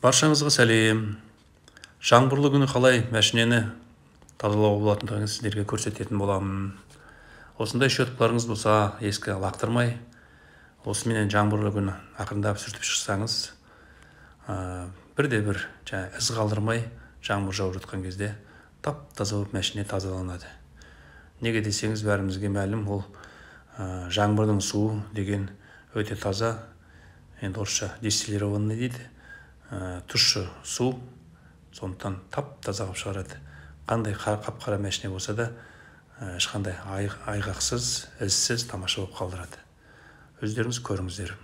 Баршаңызға сәлем. Жаңбырлы күні қалай мәшинені тазалауға болатындығын сіздерге көрсететін боламын. Осындай щеткаларыңыз болса, ескі лақтырмай, осыменен жаңбырлы күні ақырындап сүртіп шықсаңыз, бірде-бір із қалдырмай жаңбыр жауып жатқан кезде тап-таза болып мәшине тазаланады. Неге десеңіз, бәрімізге мәлім, ол жаңбырдың суы деген өте таза, енді орысша дистиллированный дейді, тұщы су, сондықтан тап-таза қылып шығарады. Қандай қап-қара мәшине болса да, ешқандай айғақсыз, ізсіз, тамаша болып қалдырады. Өздеріңіз көріңіздер.